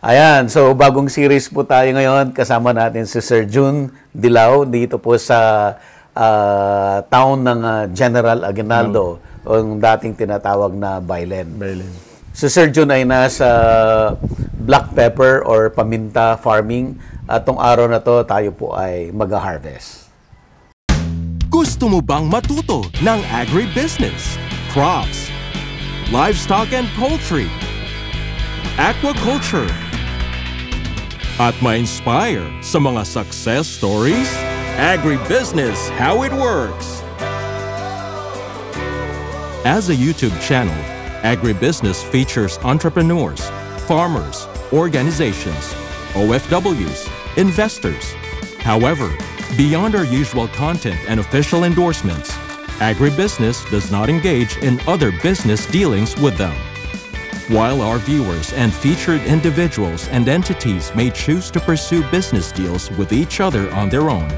Ayan, so bagong series po tayo ngayon. Kasama natin si Sir June Dilao dito po sa town ng General Aguinaldo, o yung dating tinatawag na Bailen. Si Sir June ay nasa black pepper or paminta farming. At tong araw na to, tayo po ay mag-harvest. Gusto mo bang matuto ng agribusiness, crops, livestock and poultry, aquaculture, at ma-inspire sa mga success stories? Agribusiness, how it works! As a YouTube channel, Agribusiness features entrepreneurs, farmers, organizations, OFWs, investors. However, beyond our usual content and official endorsements, Agribusiness does not engage in other business dealings with them. While our viewers and featured individuals and entities may choose to pursue business deals with each other on their own,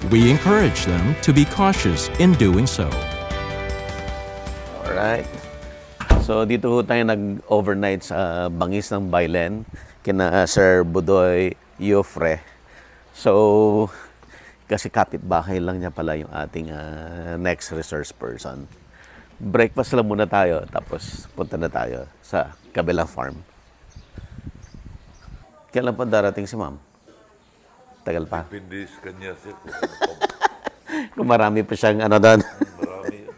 we encourage them to be cautious in doing so. Alright. So dito ho tayo nag-overnight sa bangis ng Bailen kina Sir Budoy Iofre. So kasi kapitbahay lang niya pala yung ating next resource person. Breakfast lang muna tayo, tapos punta na tayo sa kabilang farm. Kailan pa darating si ma'am? Tagal pa? Depende sa kanya, sir. Kung marami pa siyang ano doon. Marami.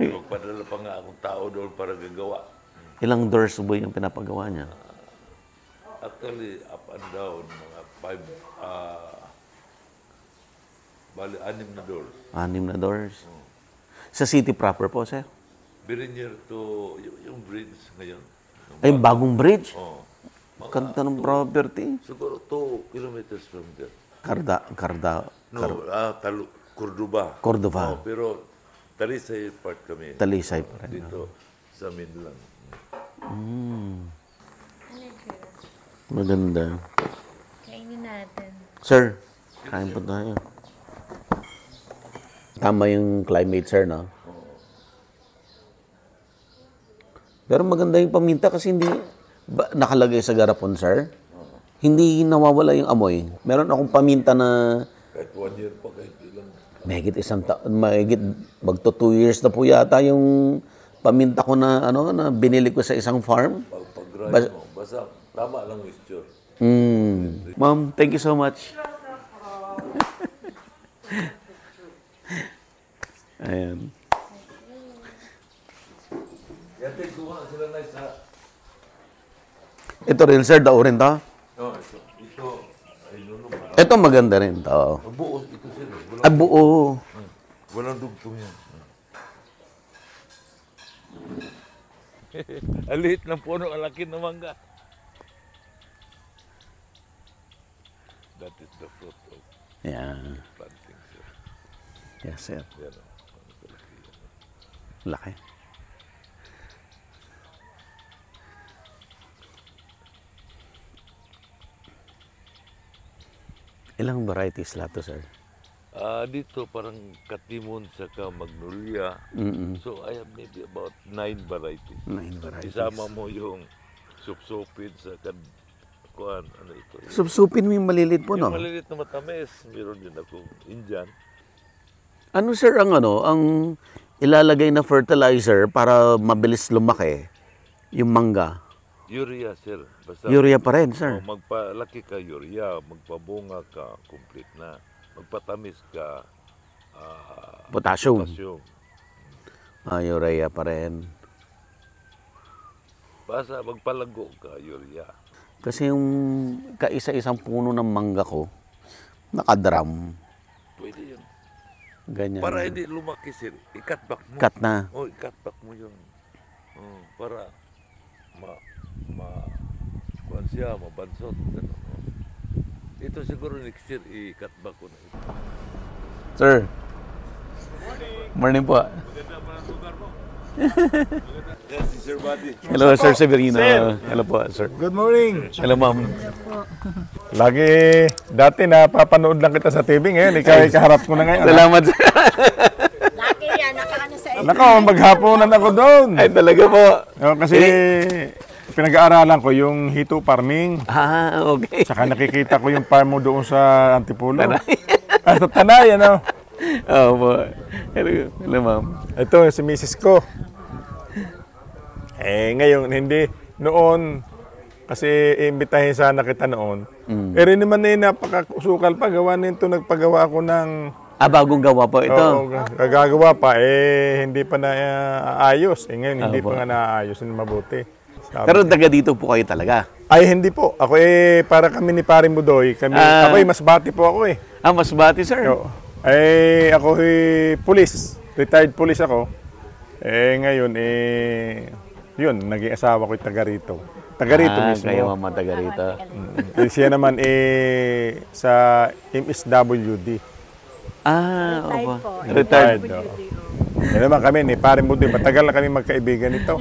Magpadala pa nga akong tao doon para gagawa. Ilang doors ba yung pinapagawa niya? Actually, up and down, mga 6 na doors. 6 na doors. Sa city proper po, sir? Berenier to, yung bridge ngayon. Ay, bagong bridge? Oo. Kanta ng property. Siguro 2 kilometers from there. Cordoba. Cordova. Oh, pero Talisay part kami. Talisay pa rin. Dito sa Minlang. Maganda. Kainin natin. Sir, kain po tayo. Tama yung climate, sir, no? Pero maganda yung paminta kasi hindi nakalagay sa garapon, sir. Hindi nawawala yung amoy. Meron akong paminta na Kahit 1 year pa, kahit ilang. mahigit magto 2 years na po yata yung paminta ko na na binili ko sa isang farm. Pag-grind mo, basta tama lang mixture. Ma'am, thank you so much. Ayan. Yate, kuha sila na isa. Ito rin, sir, dao rin to? No, ito, ay nuno ba? Ito maganda rin to. Buo, ito sila. Ay, buo. Walang dugtong yan. Alit ng puno, alaki ng mangga. That is the fruit of Yeah. planting, sir. Yes, sir. Yan o. Laki. Ilang varieties lahat to, sir? Dito parang katimon saka magnolia. So I have maybe about 9 varieties. 9 varieties. Isama mo yung supsupin sa kuan, ano ito? Supsupin mo yung maliliit po, Yung no? malilit na matamis, meron din ako Indian. Ano, sir, ang ilalagay na fertilizer para mabilis lumaki yung mangga? Urea, sir. Basta Urea pa rin, sir. magpalaki ka urea, magpabunga ka, complete na. Magpatamis ka, Potassium. potassium. Urea pa rin. Basta magpalago ka, urea. Kasi yung kaisa-isang puno ng mangga ko, nakadram. Pwede yun. Ganyan. Para hindi lumaki, sir, i-cut back mo. Cut na. Oh, i-cut back mo yun. Para kuan siya, mabansot. Ganun, oh. Ito siguro next year, i-cut back ko na ito. Sir. Morning po. Maganda pa ng lugar mo. Yes, si Sir Buddy. Hello, Sir Severino. Hello po, sir. Good morning. Hello, ma'am. Lagi, dati napapanood lang kita sa TV ngayon. Ikaharap ko na ngayon. Salamat, sir. Laki yan, nakaano sa Nako, maghaponan ako doon. Ay, talaga po. Kasi pinag-aaralan ko yung hito farming. Ah, okay. Saka nakikita ko yung farm mo doon sa Antipolo. Sa Tanay, ano? Opo. Hello, ma'am. Ito, si Mrs. ko. Ngayon, hindi. Noon, kasi imbitahin sana kita noon. Pero naman napakasukal pa. Gawa nito, nagpagawa ako ng... Bagong gawa po ito. Oo, gagawa pa. Hindi pa na ayos. Ngayon, hindi pa nga naayos. Hindi mabuti. Pero taga dito po kayo talaga? Ay, hindi po. Ako para kami ni Paring Budoy. Ako Masbate po ako eh. Masbate, sir? Oo. Ako police. Retired police ako. Ngayon, yun, naging asawa ko yung taga rito. Taga rito mismo. Kayo mama taga rito. Siya naman sa MSWD. Opo. Retired. Yan naman kami ni Paring Budoy. Matagal na kami magkaibigan nito.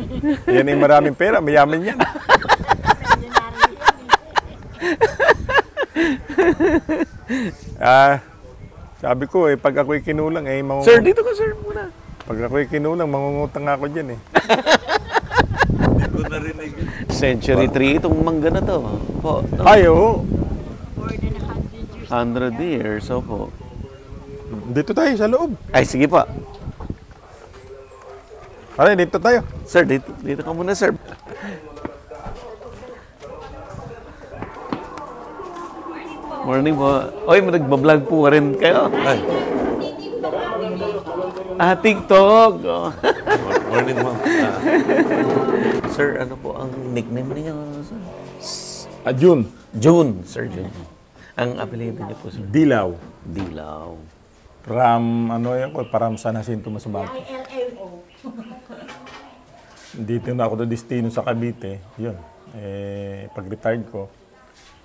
Yan ay maraming pera. Mayaman yan. Sabi ko pag ako'y kinulang Sir, dito ka sir muna. Pag ako'y kinulang, mangungutang ako dyan Hindi ko narinig. Century 3 itong mangga na to. Po, no? Ay, oo. 100 years, opo. Dito tayo sa loob. Ay, sige po. Aray, dito tayo. Sir, dito ka muna, sir. Morning po. Oy, nagbablog po rin kayo. Ay, TikTok. morning, ma'am. Sir, ano po ang nickname niyo? June. June, Sir June. Ang apelido niyo po, sir? Dilaw. Dilaw. Param San Jacinto Masbate. Dito na ako destino sa Cavite. Yun. Pag-retired ko,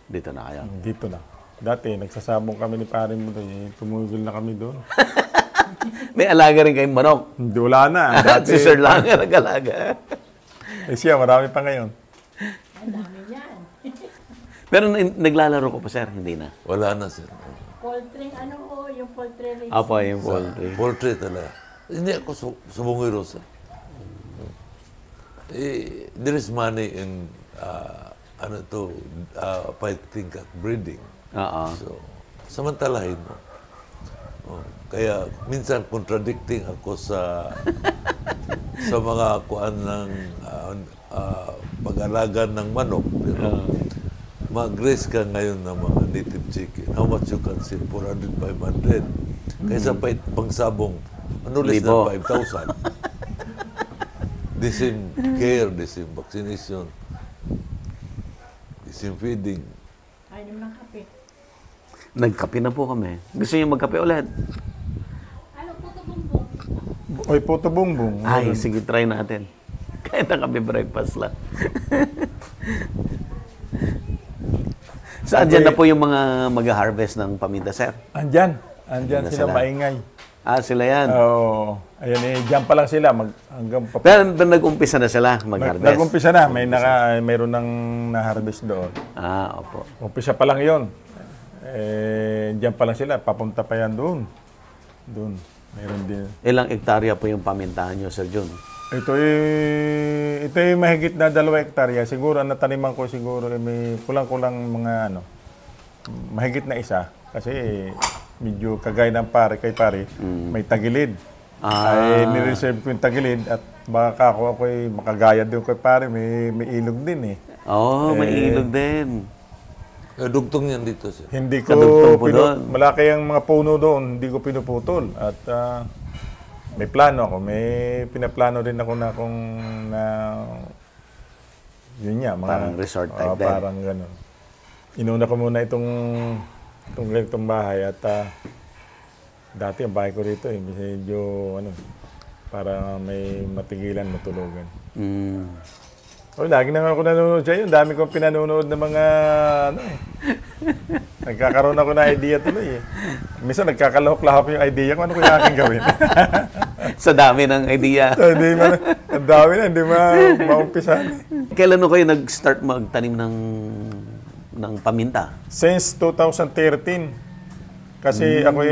Dito na kayo. dito na. Dati, nagsasabong kami ni Paring Budoy. Tumugil na kami doon. May alaga rin kayong manok. Hindi, wala na. Si Sir lang ang nag-alaga. Siya, marami pa ngayon. Pero naglalaro ko pa, sir? Hindi na. Wala na, sir. Poultry, yung poultry race. Apo, yung poultry. Poultry talaga. Hindi ako subungoy rosa. There is money in fighting cat breeding. So, samantalahin mo. Kaya minsan contradicting ako sa mga kuan ng pag-alaga ng manok. Pero mag-raise ka ngayon ng mga native chicken. How much you can sell? 400, 500. Kaysa pangsabong, less than 5,000. The same care, the same vaccination, the same feeding. Ay, naman ng kape. Nagkape na po kami. Gusto niyo magkape ulit? Oy, puto bumbong. Ay, sige, try natin. Kahit na kami breakfast lang. Saan dyan na po yung mga mag-harvest ng paminta, sir? Andyan Andyan sila sila. maingay. Sila yan. Oo. Ayun, dyan pa lang sila. Pero nag-umpisa na sila mag-harvest? Nag-umpisa na. Mayroon nang na-harvest doon. Opo. Umpisa pa lang yun. Dyan pa lang sila. Papunta pa yan doon. Doon. Mayroon din. Ilang hektarya po yung pamintahan nyo, Sir Jun? Ito mahigit na 2 hektarya. Siguro, ang nataniman ko siguro, may kulang-kulang mga mahigit na isa. Kasi medyo kagaya ng kay pare, may tagilid. Nireserve ko yung tagilid at baka ako'y makagaya din kay pare, may ilog din eh. May ilog din. Dugtong yan dito, sir. Hindi ko malaki ang mga puno doon, hindi ko pinuputol. At may plano ako, may pinaplano rin ako na yun nga, mga Parang resort type din. Parang gano'n. Inuna ko muna itong bahay at dati ang bahay ko rito medyo para may matigilan, matulugan. Lagi na ako nanonood sa iyo. Ang dami kong pinanonood ng mga nagkakaroon ako ng idea tuloy eh. Minsan nagkakalahok-lahok yung idea ko, ano ko yung aking gawin. Sa dami ng idea. Ang dami na, hindi maumpisan. Kailan kayo nag-start magtanim ng paminta? Since 2013. Kasi ako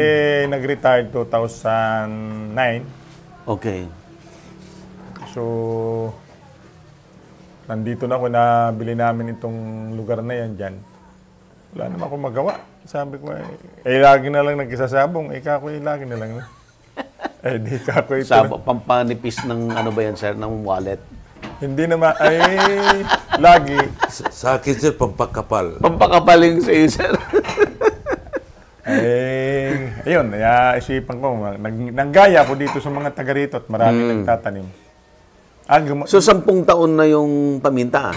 nag-retire 2009. Okay. So, nandito na ako, nabili namin itong lugar na yan dyan. Wala naman akong magawa. Sabi ko, lagi na lang nagkisasabong. Kako, lagi na lang. Di kako ito. Sa pampanipis ng ano ba yan, sir, ng wallet? Hindi naman, lagi. Sa akin, sir, pampakapal. Pampakapaling sa iyo, sir. Ayun, isipan ko, nanggaya ko dito sa mga taga rito at maraming nagtatanim. So, 10 taon na yung paminta,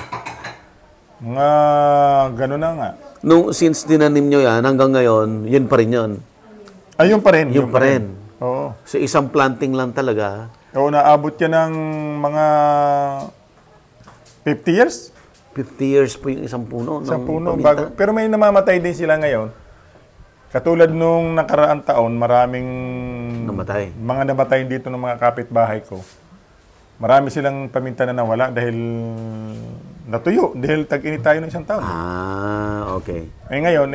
Mga gano'n na nga. Since dinanim nyo yan, hanggang ngayon, yun pa rin yun. Ayun pa rin. Yun pa rin. Oo. So, isang planting lang talaga. Oo, naabot yan ng mga 50 years. 50 years po yung isang puno. Isang ng puno. paminta. Pero may namamatay din sila ngayon. Katulad nung nakaraang taon, maraming Namatay. mga namatay dito ng mga kapitbahay ko. Marami silang paminta na nawala dahil natuyo. Dahil tag-init tayo ng isang taon. Okay. Ngayon,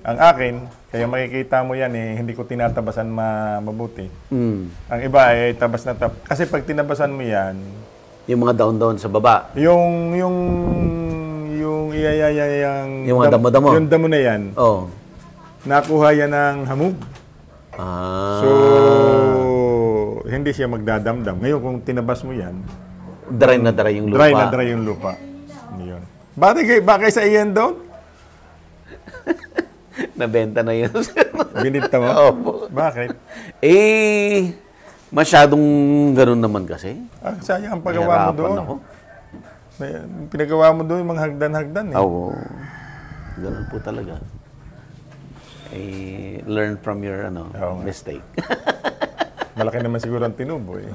ang akin, kaya makikita mo yan, hindi ko tinatabasan mabuti. Ang iba, tabas na tabas. Kasi pag tinabasan mo yan, Yung mga down-down sa baba. yung Yung mga damo-damo. Yung damo na yan, nakuha yan ng hamog. So, hindi siya magdadamdam. Ngayon, kung tinabas mo yan, Dry na dry yung lupa. dry na dry yung lupa. Yun. Bakit sa iyan doon? Nabenta na yun. Binita mo? Opo. Bakit? Masyadong ganun naman kasi. Sayang ang paggawa mo doon. Ako. Pinagawa mo doon yung mga hagdan-hagdan. Oo. Ganun po talaga. Learn from your mistake. Malaki naman siguro ang tinubo eh.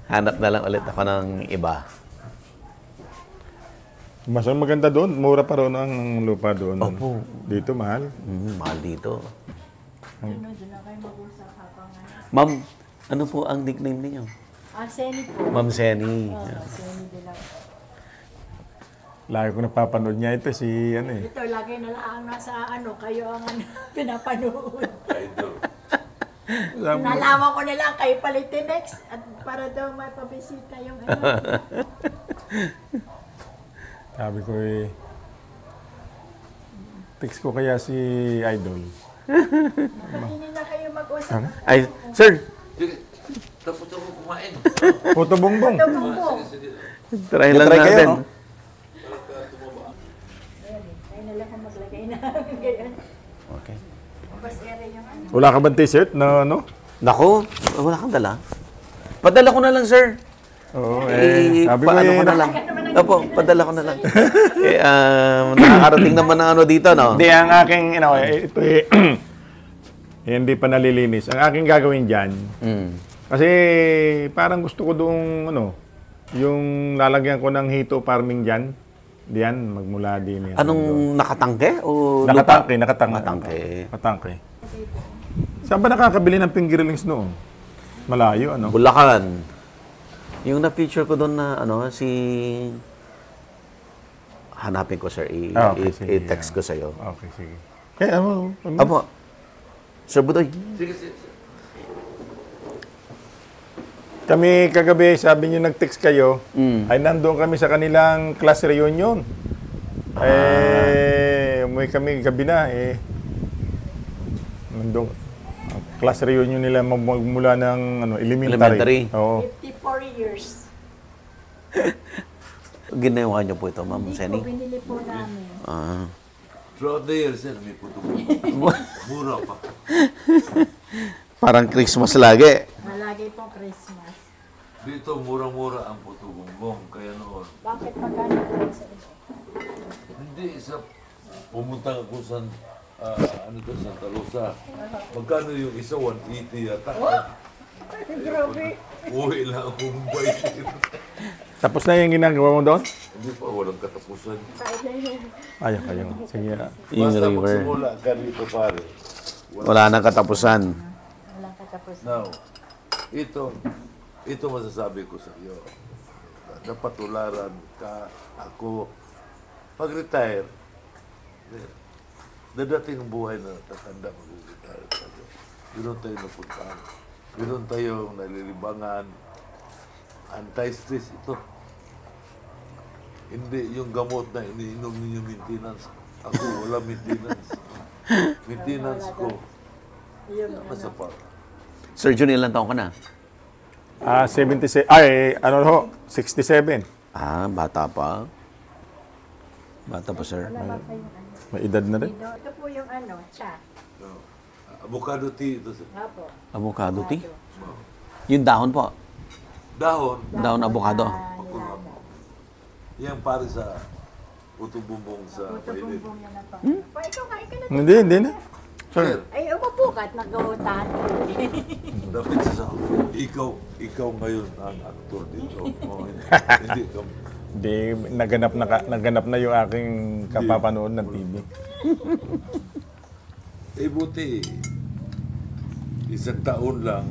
Hanap na lang ulit ako ng iba. Mas maganda doon. Mura pa rin ang lupa doon. Opo. Dito mahal. Mahal dito. Doon na kayo mag-usap habang Ma'am, ano po ang nickname niyo? Seni po. Ma'am Seni. Seni Dilaw. Lagi ko napapanood niya ito si Ito, lagi na lang nasa kayo ang pinapanood. Nalaman ko na lang kayo palitin next at para daw may pabisita yung Sabi ko text ko kaya si Idol. Hindi na kayo mag-usap. Ay, sir, Tapos ako kumain. Puto bongbong. Ito po. try lang Try kayo, natin. no? Kayo na lang kung maglagay na. Ganyan. Okay. Bas ere yung Wala ka bang t-shirt na ano? Nako, wala kang dala. Padala ko na lang, sir. Oo, Sabi ko ko na lang. Opo, padala ko na lang. Nakakarating naman ng dito, no? Hindi, ang aking, ito hindi pa nalilinis. Ang aking gagawin dyan, kasi parang gusto ko doong, yung lalagyan ko ng hito farming dyan. Diyan, magmula din yan. Anong nakatangke o Nakatangke, lupa? nakatangke. Nakatangke. Saan ba nakakabili ng fingerlings noon? Malayo, Bulacan. Yung na-feature ko doon na, si... Hanapin ko, sir. I-text ko sa'yo. Okay, sige. Kaya, Apo. Sir Budoy. Sige, sige. Kami kagabi, sabi niyo nag-text kayo, ay nandoon kami sa kanilang class reunion. Umuwi kami gabi na, nandoon. Class reunion nila magmula ng elementary. Oo. 54 years. Ginawa niyo po ito, Ma'am Seni? Binili po namin. Throughout the years, sir, may puto. Mura pa. Parang Christmas lagi. Malagi pong Christmas. Dito, mura-mura ang puto bongbong. Kaya noon. Bakit magkano po sa ito? Hindi, pumunta ako sa, Santa Rosa. Magkano yung isa? 180 yata. Grabe. Uwi lang ako Mumbai. Tapos na yung ginagawa mo doon? Hindi pa, walang katapusan. Ayaw kayo. Sige. Yung Basta river. magsimula ka rito, pare. Wala nang katapusan. Walang katapos. Now, ito masasabi ko sa iyo. Dapat tularan ka, ako. Pag-retire, dadating ang buhay na tatanda mag-retire tayo. Ganoon tayo napuntahan. Ganoon tayo nalilibangan. Anti-stress ito. Hindi yung gamot na iniinom ninyo maintenance. Ako, wala maintenance. Maintenance ko, nasa pa. Sir Jun, ilang taon ka na? 77, ay, ano ho, 67. Ah, bata pa. Bata pa, sir. Wala ba kayong ano? May edad na rin. Ito po yung ano, cha. No. Avocado tea ito. Apo. Avocado tea? Yung dahon po. Dahon. Dahon avocado. Pakunamo. Yan pare sa puto-bumbong sa Puto mainit. bumbong yan ang Pa, ikaw kain ka na. Hindi na. Sir, Ay, umupo ka at nag-uutan. dapat sa ikaw ngayon ang aktor dito. Oh, hindi ka. Hindi, naganap na yung aking kapapanood ng TV. Buti. Isang taon lang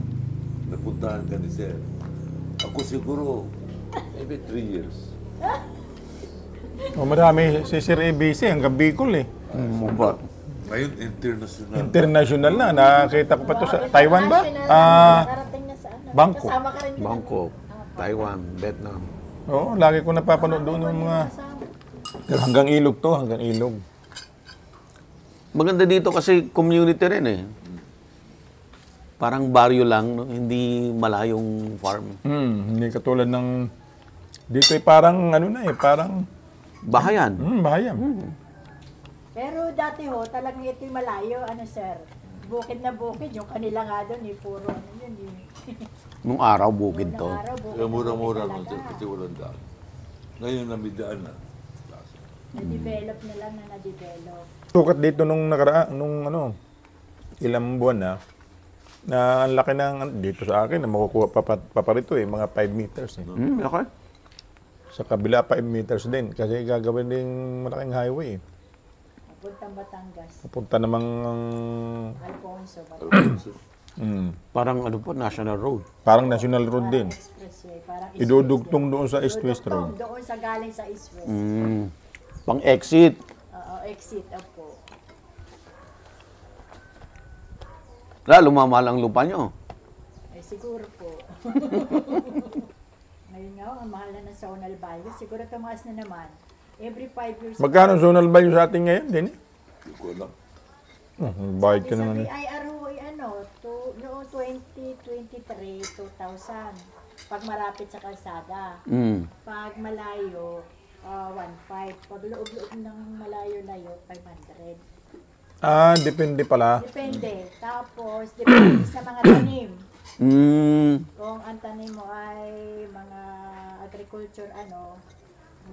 napuntahan ka ni Sir. Ako siguro, maybe 3 years. Marami si Sir ABC hanggang Bicol eh. Ngayon, international. International na. Nakita ko pa to sa Taiwan ba? Nakarating na sa ano. Bangkok. Kasama ka rin doon. Bangkok, Taiwan, Vietnam. Oo, lagi ko napapanood doon ng mga... Hanggang ilog to, hanggang ilog. Maganda dito kasi community rin eh. Parang baryo lang, no? Hindi malayong farm. Hindi katulad ng... Dito ay parang ano na eh, parang... Bahayan. Bahayan. Pero dati ho, talagang ito'y malayo, ano sir. Bukid na bukid, yung kanila nga doon, puro ano yun. Nung araw, bukid to. Unang araw, bukid Kaya na mura-mura bukid nun Sir, talaga. kasi walang daan. Ngayon, namidaan na. Na-develop na lang na na-develop. Sukat dito nung nakaraan, nung ano, ilang buwan na ang laki ng, dito sa akin, na makukuha pa rito eh, mga 5 meters eh. Okay. Sa kabila, 5 meters din, kasi gagawin din malaking highway eh. Puntang Batangas, Papunta namang, Alfonso, Batangas. Parang ano po, National Road. parang national road din. Expressway, parang Idudugtong doon sa East-West Road. Doon sa galing sa East-West. Pang-exit. Oo, exit po. Lumamahal ang lupa nyo. Ay, siguro po. Ngayon nga, ang mahal na ng zonal value. Siguro tumaas na naman. Every 5 years. Magkano zonal value sa atin ngayon din eh? Hindi ko alam. Bayad ka Sa naman eh. BIR ho, ano, noong 2023, 2,000. Pag marapit sa kalsada. Pag malayo, 1,500. Pag loob-loob ng malayo-layo, 500. Depende pala. Depende. Tapos, depende sa mga tanim. Kung ang tanim mo ay mga agriculture, ano,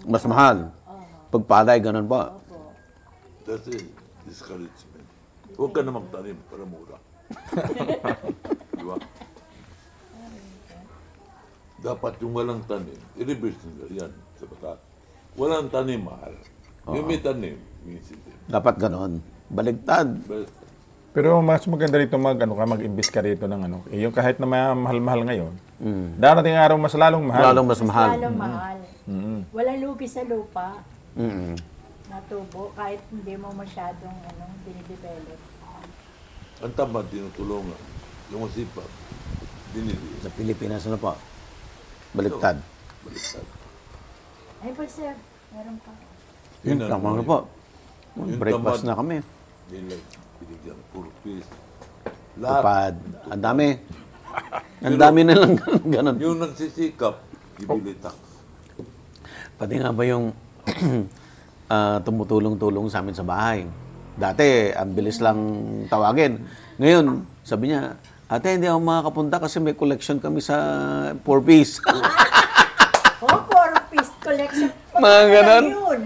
Mas mahal. Pag palay, ganun pa. opo. That's it. Discouragement. Huwag ka na magtanim para mura. Di ba? Dapat yung walang tanim, i-reverse nila yan sa batas. Walang tanim, mahal. Yung may tanim, minsan din. Dapat ganun. Baligtad. But, Pero mas maganda rito mag-invest ka rito ng ano. Eh, yung kahit na mahal-mahal ngayon, darating araw mas lalong mahal. Lalong mas mahal. Lalong mahal. Walang lugi sa lupa Mm. na tubo kahit hindi mo masyadong dinidevelop. ang tamad, tinutulungan. Yung masipag, binili. Sa Pilipinas, ano po? Baligtad. Baliktad. Ay po sir, meron pa. Yun, Yun ang tama na buhay. po. Yung Breakfast tamad. na kami. Nila, binigyan ng puro piece. Lahat. Tupad. Ang dami. Ang dami nilang ganun. Yung nagsisikap, ibili tax. Pati nga ba yung tumutulong-tulong sa amin sa bahay. Dati, ang bilis lang tawagin. Ngayon, sabi niya, ate, hindi ako makakapunta kasi may collection kami sa 4-piece. Oh, 4-piece collection. Mga ganon. Yun.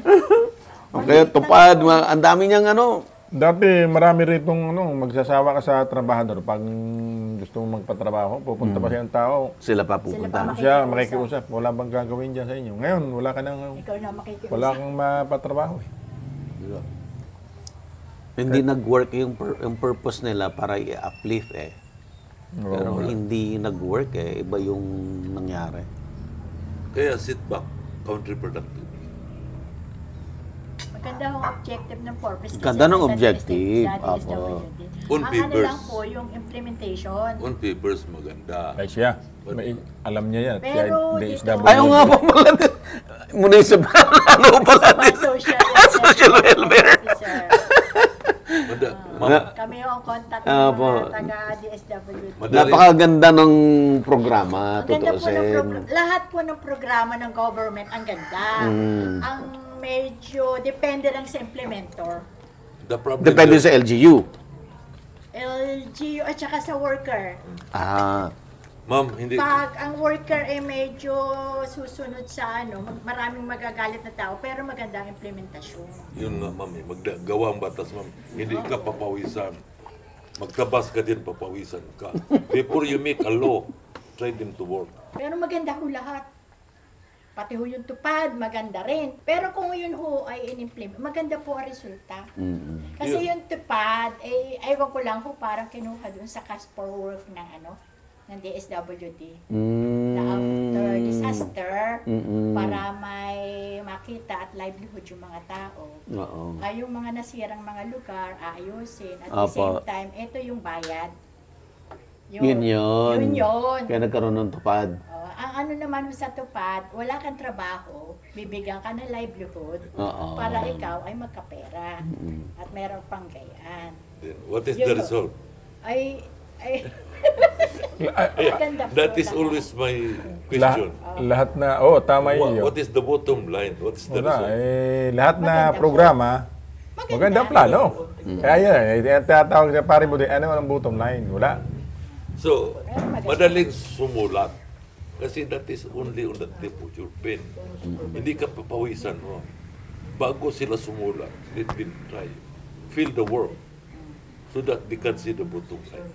Kaya tupad, ang dami niyang ano. Dati marami ritong magsasawa ka sa trabahador. Pag gusto mong magpatrabaho, pupunta pa siyang tao. Sila pa pupunta. Siya makikiusap. Wala bang gagawin dyan sa inyo? Ngayon, wala ka nang, Ikaw na makikiusap. wala kang mapatrabaho eh. Diba? Hindi nag-work yung purpose nila para i-uplift eh. Pero hindi nag-work eh. Iba yung nangyari. Kaya sit back, counterproductive. Maganda ang objective ng purpose. Kasi Ganda ng sa objective. sa Apo. DSWD. On Ang ano papers. lang po, yung implementation. On papers, maganda. Ay siya. Alam niya yan. Siya, Pero DSWD. Ayaw nga po pala. Municipal, ano pala? Mga social Social welfare. officer. Kami yung contact ng Apo. mga taga-DSWD. Napakaganda ng programa, Ang ganda po ng tutuusin. lahat po ng programa ng government, ang ganda. Ang medyo depende lang sa implementor. The problem Depende is- sa LGU. LGU at saka sa worker. Ah, Ma'am, hindi. Pag ang worker ay medyo susunod sa maraming magagalit na tao, pero maganda ang implementasyon. Yun nga, ma'am. Gawa ang batas, ma'am. Hindi ka papawisan. Magtabas ka din, papawisan ka. Before you make a law, try them to work. Pero maganda ho lahat. Pati ho yung tupad, maganda rin. Pero kung yun ho ay in-implement, maganda po ang resulta. Kasi yung tupad, aywan ko lang ho, parang kinuha dun sa cash for work ng DSWD. Na after disaster, para may makita at livelihood yung mga tao, oo. ay yung mga nasirang mga lugar, aayusin. At the Apo. same time, ito yung bayad. Yun. Yun yun. Kaya nagkaroon ng tupad. Ang ano naman sa tupad, wala kang trabaho, bibigyan ka ng livelihood Oo. para ikaw ay magkapera at meron pang gayaan. Then, what is Yun the ho. result? Ay, maganda po That is lahat. always my question. Lahat na, tama yun. What is the bottom line? What is the Wala, result? lahat na Maganda po. programa, Maganda. maganda plano. Kaya yan, tinatawag sa pare mo din, ano ang bottom line? Wala. So, madaling sumulat. Kasi that is only on the tip of your pen. Hindi ka papawisan mo. Bago sila sumulat, let them try. Feel the work so that they can see the bottom line.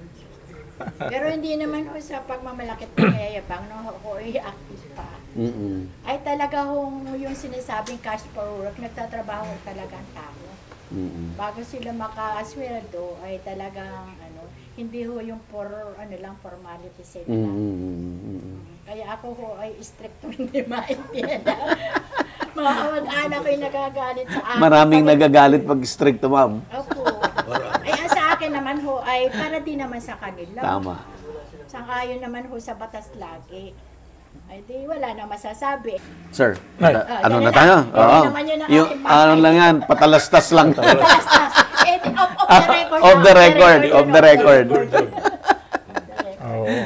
Pero hindi naman ho sa pagmamalakit ng yayabang, no, ako ay active pa. Ay talaga yung sinasabing cash for work, nagtatrabaho talaga ang tao. Bago sila makasweldo, ay talagang hindi ho yung formality sila lang. Kaya ako ho ay stricto hindi maintindihan. Mga kamag-anak ko yung nagagalit sa akin. Maraming nagagalit pag stricto, ma'am. Opo. Ay, ang sa akin naman ho ay para din naman sa kanila. Tama. Sang-ayon naman ho sa batas lagi. Ay di wala na masasabi. Sir, Ay. ano Yan na na tayo? lang. Yan Oo. naman yun ang Yung aking ano lang yan, patalastas lang. Talastas. Off the record. Off the record, off the record.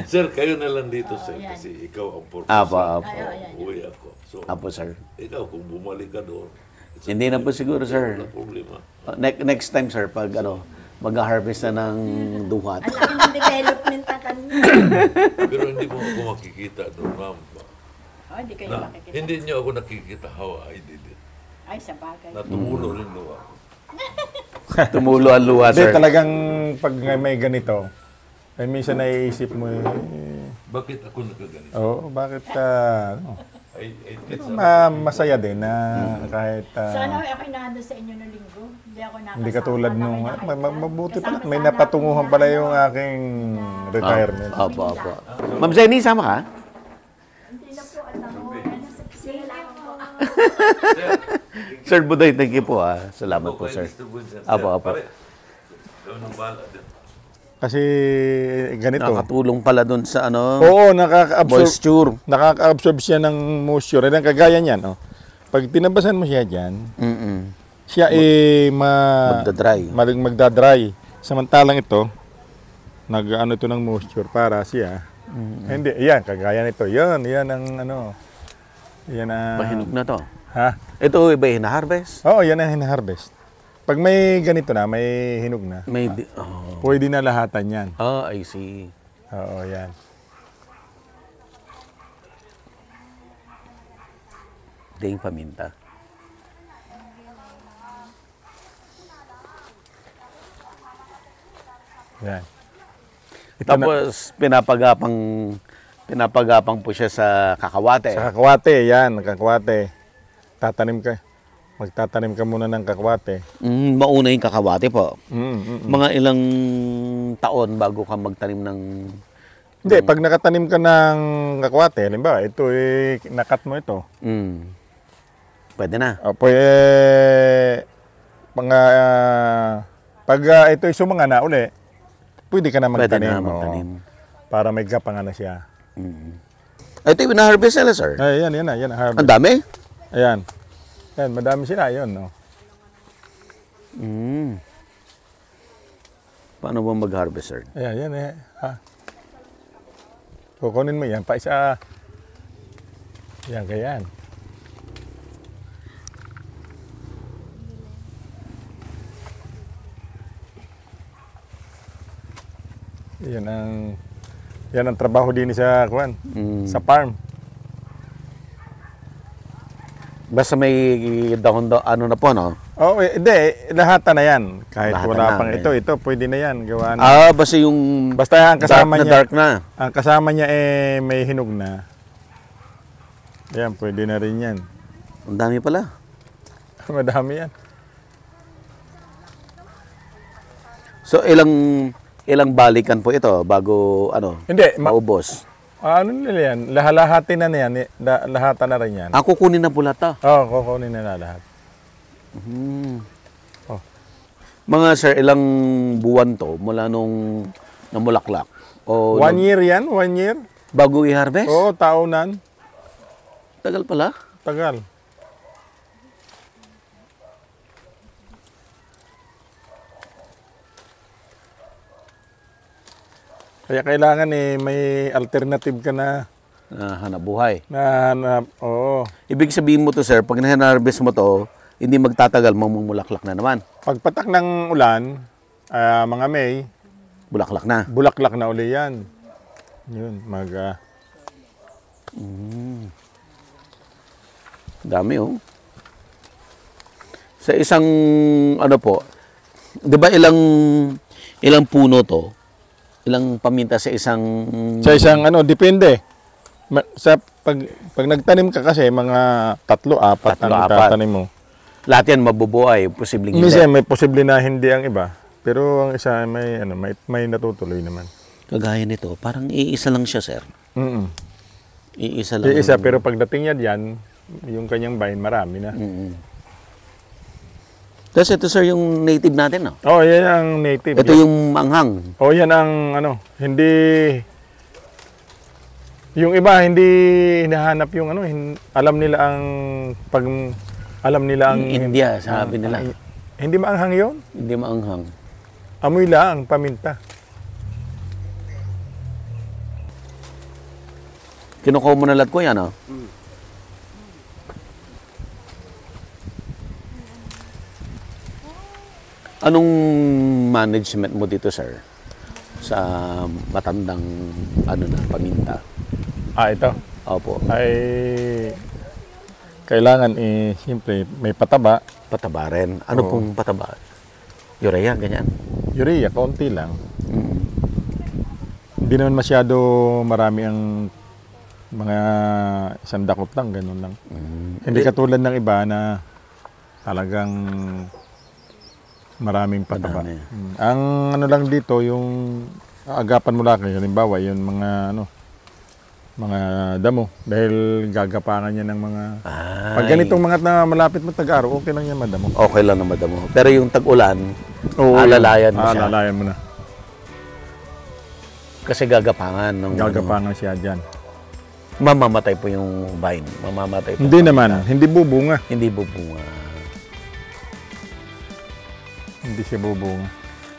Sir, kayo na lang dito, sir, kasi ikaw ang purpose. Apo, apo. Uwi ako. So, Apo, sir. ikaw, kung bumalik ka doon, Hindi na po siguro, sir. wala problema. Next time, sir, pag mag-harvest na ng duhat. Ang laki ng development ng kanina. Pero hindi mo ako makikita doon, ma'am. Hindi kayo makikita. Hindi niyo ako nakikita how I did it. Ay, sa bagay. Natumulo rin daw ako. Tumulo ang luha, Hindi, sir. talagang pag may ganito, ay minsan naiisip mo, Bakit ako nakaganito? bakit It's masaya din na kahit Sana ako'y nandun sa inyo noong linggo. Hindi ako nakasama. hindi katulad Wala nung, kayo nakita. mabuti pala, Kasama may sana napatunguhan ako pala na, yung aking retirement. Apo, apo. Ma'am Zenny, sama ka? Hindi na po, alam mo. Sila lang po. Sir Buday, thank you po. Salamat po, sir. Apo, apo. Kasi ganito. Nakatulong pala dun sa Oo, moisture. nakaka-absorb siya ng moisture. Yan, kagaya niyan. Pag tinabasan mo siya dyan, siya Magdadry. magdadry. Samantalang ito, nag-ano ito ng moisture para siya. Hindi, yan, kagaya nito. Yan ang yan ang... Pahinog na to. Ha? Ito ba hina-harvest? Oo, yan ang hina-harvest. Pag may ganito na, may hinog na, May pwede na lahatan yan. I see. Oo, yan. Daing paminta. Yan. Tapos pinapagapang po siya sa kakawate. Sa kakwate, yan, kakwate. Magtatanim ka muna ng kakwate. Mauna yung kakawate po. Mm. Mga ilang taon bago ka magtanim ng... Hindi, pag nakatanim ka ng kakwate, halimbawa, ito nakat mo ito. Pwede na. Pag ito'y sumanga na uli, pwede ka na Pwede magtanim. na magtanim. Para may gapanga na siya. Ito yung na-harvest nila, sir. Ay, yan. Harvest. Ang dami. Ayan. Yan, madami sila. Ayun, no? Paano ba mag-harvest, sir? Ayan, yan. Kukunin mo yan. Pa isa. Yan, kaya yan. Yan ang trabaho din sa sa farm. Basta may dahon ano na po, no? Oh, hindi, lahata na yan. Kahit Lahata wala na, pang eh. ito pwede na yan. Gawa na. Basta yung Basta ang kasama niya, dark na. ang kasama niya may hinog na. Yan, pwede na rin yan. Ang dami pala. Madami yan. So, ilang balikan po ito bago, Hindi, maubos? ano nila yan? Lahalahatin na yan. Lahata na rin yan. Kukunin na po lahat, Kukunin na lahat. Oh. Mga sir, ilang buwan to mula nung namulaklak? O 1 year yan, 1 year. bago i-harvest? Oo, taonan. Tagal pala. Tagal. Kaya kailangan may alternative ka na Hanap buhay. oo. Ibig sabihin mo to, sir, pag na-harvest mo to, hindi magtatagal, mamumulaklak na naman. Pagpatak ng ulan, mga May, Bulaklak na. bulaklak na uli yan. Yun, Dami, oh. Sa isang, di ba ilang puno to? Ilang paminta sa isang... sa isang depende. Pag nagtanim ka kasi, mga 3-4 ang 3-4. tatanim mo. Lahat yan mabubuhay, posibleng hindi. Minsan may posible na hindi ang iba, pero ang isa may natutuloy naman. Kagaya nito, parang iisa lang siya, sir. Iisa lang. Iisa, pero pagdating niya diyan, yung kanyang vine marami na. Tapos ito, sir, yung native natin, no? Oh, yan ang native. Ito yung manghang. Oh, yan ang hindi yung iba hindi hinahanap yung alam nila ang India, sabi nila. Hindi maanghang yun. Hindi maanghang. Amoy lang paminta. Kinukuha mo na lahat ko yan, no? Anong management mo dito, sir? Sa matandang paminta? Ito. Opo. Ay kailangan siyempre may pataba. Pataba rin. Ano pong pataba? Urea, ganyan. Urea, konti lang. Hindi naman masyado marami ang mga isang dakot lang, ganun lang. Hindi katulad ng iba na talagang maraming pataba. Madami. Ang lang dito, yung agapan mo lang, halimbawa, yung mga damo. Dahil gagapangan niya ng mga... Pag ganitong mga na malapit mo tag-araw, okay lang yan madamo. Okay lang na madamo. Pero yung tag-ulan, alalayan mo siya. Alalayan mo na. Kasi gagapangan. Gagapangan siya dyan. Mamamatay po yung vine. Mamamatay po. Hindi naman. Hindi bubunga. Hindi bubunga. Hindi siya bubunga.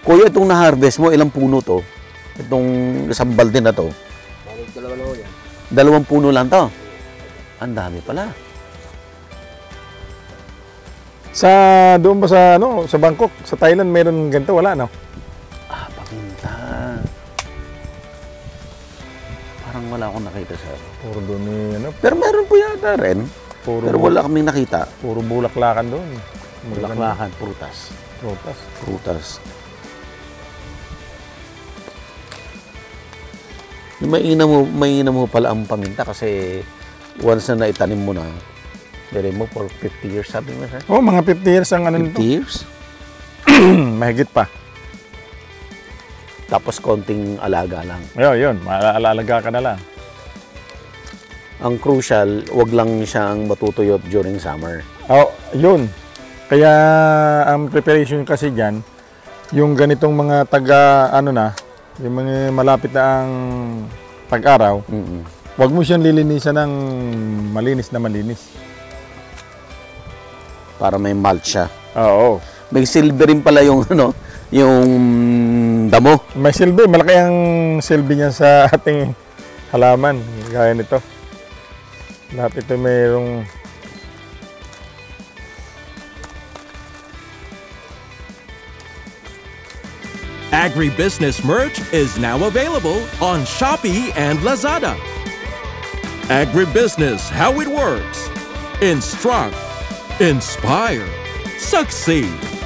Kuya, itong na-harvest mo, ilang puno to? Itong isang balde na to? Dalawang puno lang to? Ang dami pala. Doon ba sa Bangkok, sa Thailand, meron ganito? Wala, no? Paminta. Parang wala akong nakita, sir. Puro doon Pero meron po yata rin. Pero wala kaming nakita. Puro bulaklakan doon. Bulaklakan, prutas. Prutas. Mainam mo pala ang paminta kasi once na naitanim mo na, dire mo for 50 years, sabi mo, sir? Oh, mga 50 years ang 50 years? Mahigit pa. Tapos konting alaga lang. Yun. Maalaalaga ka na lang. Ang crucial, wag lang siyang matutuyot during summer. Oh, yun. Kaya ang preparation kasi diyan, yung ganitong mga yung mga malapit na ang tag-araw, wag mo siyang lilinisan ng malinis na malinis. Para may malt siya. Oo. May silver rin pala yung yung damo. May silbi, malaki ang silbi niya sa ating halaman, gaya nito. Lahat ito mayroong Agribusiness merch is now available on Shopee and Lazada. Agribusiness, how it works. Instruct, inspire, succeed.